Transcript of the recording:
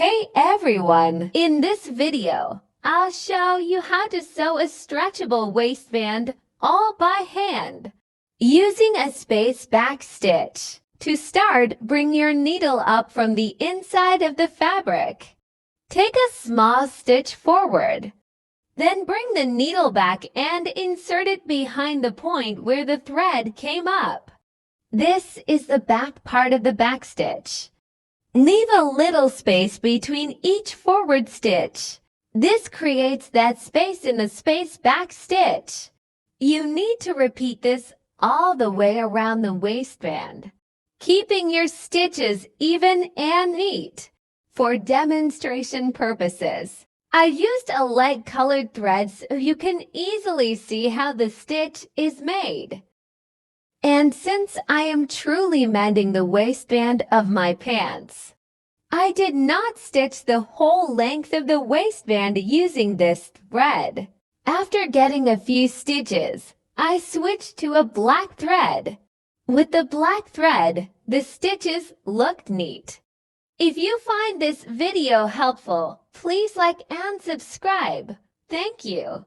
Hey everyone! In this video, I'll show you how to sew a stretchable waistband all by hand using a space back stitch. To start, bring your needle up from the inside of the fabric. Take a small stitch forward. Then bring the needle back and insert it behind the point where the thread came up. This is the back part of the back stitch. Leave a little space between each forward stitch. This creates that space in the space back stitch. You need to repeat this all the way around the waistband, keeping your stitches even and neat. For demonstration purposes, I used a light colored thread so you can easily see how the stitch is made. And since I am truly mending the waistband of my pants, I did not stitch the whole length of the waistband using this thread. After getting a few stitches, I switched to a black thread. With the black thread, the stitches looked neat. If you find this video helpful, please like and subscribe. Thank you.